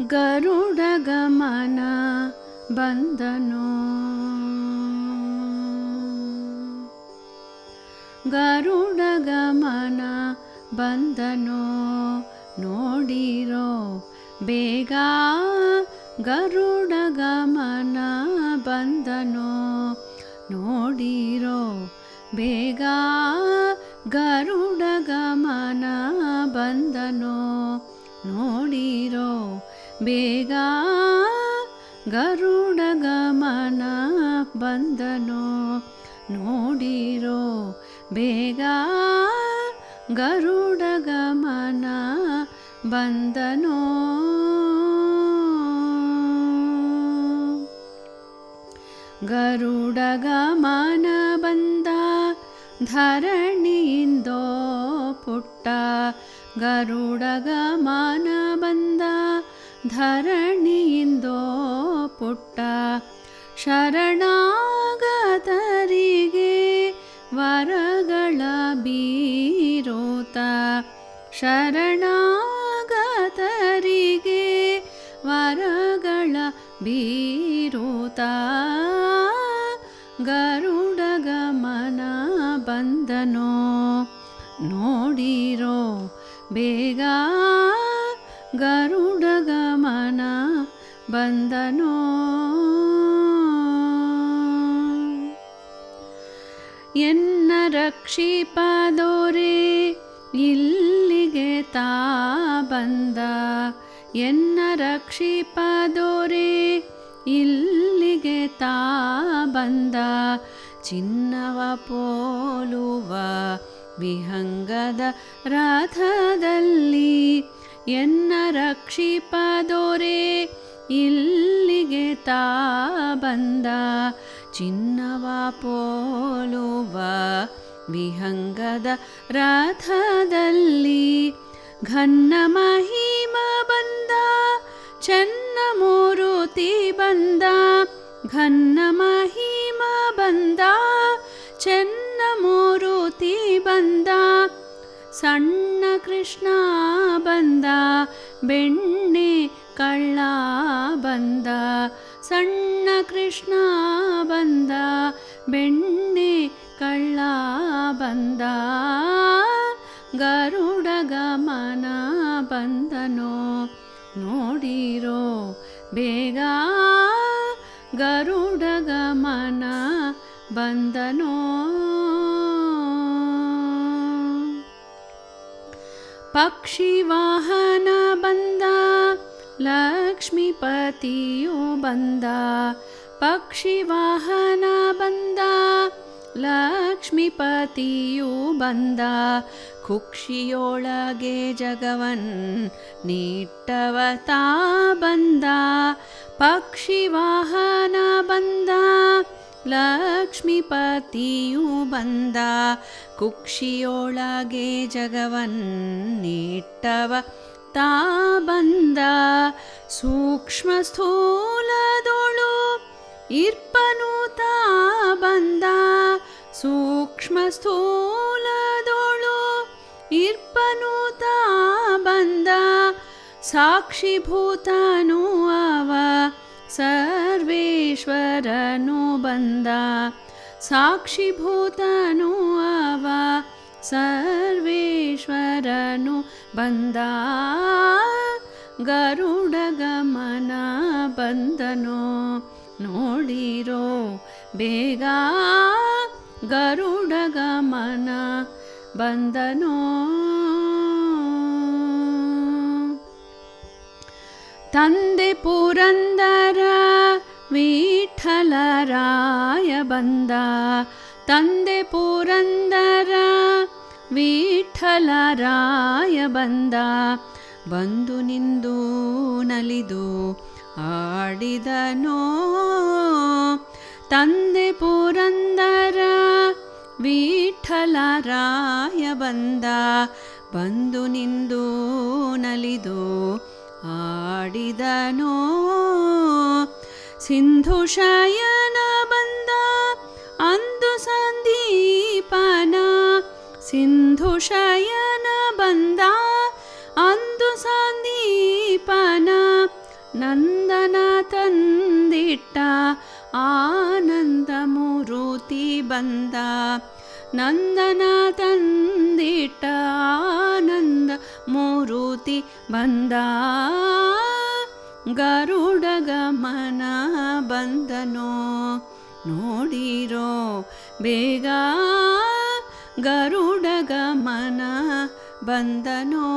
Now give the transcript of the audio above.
ಗರುಡ ಗಮನ ಬಂದನೋ ಗರುಡ ಗಮನ ಬಂದನೋ ನೋಡಿರೋ ಬೇಗ ಗರುಡ ಗಮನ ಬಂದನೋ ನೋಡಿರೋ ಬೇಗ ಗರುಡ ಗಮನ ಬಂದನೋ ನೋಡಿರೋ ಬೇಗ ಗರುಡ ಗಮನ ಬಂದನೋ ನೋಡಿರೋ ಬೇಗ ಗರುಡ ಗಮನ ಬಂದನೋ ಗರುಡ ಗಮನ ಬಂದ ಧರಣಿಯಿಂದೋ ಪುಟ್ಟ ಗರುಡ ಗಮನ ಬಂದ ಧರಣಿಯಿಂದೋ ಪುಟ್ಟ ಶರಣಾಗತರಿಗೆ ವರಗಳ ಬೀರೋತ ಶರಣಾಗತರಿಗೆ ವರಗಳ ಬೀರೋತ ಗರುಡ ಗಮನ ಬಂದನೋ ನೋಡಿರೋ ಬೇಗ ಗರುಡ ಗಮನ ಬಂದನೋ ಎನ್ನ ರಕ್ಷಿಪದೋರೆ ಇಲ್ಲಿಗೆ ತಾ ಬಂದ ಎನ್ನ ರಕ್ಷಿಪದೋರೆ ಇಲ್ಲಿಗೆ ತಾ ಬಂದ ಚಿನ್ನವ ಪೋಲುವ ವಿಹಂಗದ ರಥದಲ್ಲಿ ಎನ್ನ ರಕ್ಷಿಪದೋರೆ ಇಲ್ಲಿಗೆ ತಾ ಬಂದ ಚಿನ್ನವ ಪೋಲುವ ವಿಹಂಗದ ರಥದಲ್ಲಿ ಘನ್ನ ಮಹಿಮ ಬಂದ ಚೆನ್ನ ಮೂರುತಿ ಬಂದ ಘನ್ನ ಮಹಿಮ ಬಂದ ಚೆನ್ನ ಮೂರುತಿ ಬಂದ ಸಣ್ಣ ಕೃಷ್ಣ ಬಂದ ಬೆಣ್ಣೆ ಕಳ್ಳ ಬಂದ ಸಣ್ಣ ಕೃಷ್ಣ ಬಂದ ಬೆಣ್ಣೆ ಕಳ್ಳ ಬಂದ ಗರುಡ ಗಮನ ಬಂದನೋ ನೋಡಿರೋ ಬೇಗ ಗರುಡ ಗಮನ ಬಂದನೋ ಪಕ್ಷಿ ವಾಹನ ಬಂದ ಲಕ್ಷ್ಮೀಪತಿಯು ಬಂದ ಪಕ್ಷಿ ವಾಹನ ಬಂದ ಲಕ್ಷ್ಮೀಪತಿಯು ಬಂದ ಕುಕ್ಷಿಯೊಳಗೆ ಜಗವನ್ ನೀಟ್ಟವತಾ ಬಂದ ಪಕ್ಷಿ ವಾಹನ ಬಂದ ಲಕ್ಷ್ಮೀಪತಿಯು ಬಂದ ಕುಕ್ಷಿಯೊಳಗೆ ಜಗವನ್ ನೀಟ್ಟವ ತಾ ಬಂದ ಸೂಕ್ಷ್ಮ ಸ್ಥೂಲದೊಳು ಇರ್ಪನು ತಾ ಬಂದ ಸೂಕ್ಷ್ಮ ಸ್ಥೂಲದೊಳು ಇರ್ಪನು ತಾ ಬಂದ ಸಾಕ್ಷಿಭೂತನು ಅವ ಸರ್ವೇಶ್ವರನು ಬಂದ ಸಾಕ್ಷಿಭೂತನು ಅವ ಸರ್ವೇಶ್ವರನು ಬಂದ ಗರುಡ ಗಮನ ಬಂದನೋ ನೋಡಿರೋ ಬೇಗ ಗರುಡ ಗಮನ ಬಂದನೋ ತಂದೆ ಪುರಂದರ ವಿಠಲರಾಯ ಬಂದ ತಂದೆ ಪುರಂದರ ವಿಠಲರಾಯ ಬಂದ ಬಂದು ನಿಂದು ನಲಿದು ಆಡಿದನೋ ತಂದೆ ಪುರಂದರ ವಿಠಲರಾಯ ಬಂದ ಬಂದು ನಿಂದು ನಲಿದು ಆಡಿದನೋ ಸಿಂಧು ಶಯನ ಬಂದ ಅಂದು ಸಂದೀಪನ ಸಿಂಧು ಶಯನ ಬಂದ ಅಂದು ಸಂದೀಪನ ನಂದನ ತಂದಿಟ್ಟ ಆನಂದ ಮೂರುತಿ ಬಂದ ನಂದನ ತಂದಿಟ್ಟ ಆನಂದ ಮೂರುತಿ ಬಂದ ಗರುಡ ಗಮನ ಬಂದನೋ ನೋಡಿರೋ ಬೇಗ ಗರುಡ ಗಮನ ಬಂದನೋ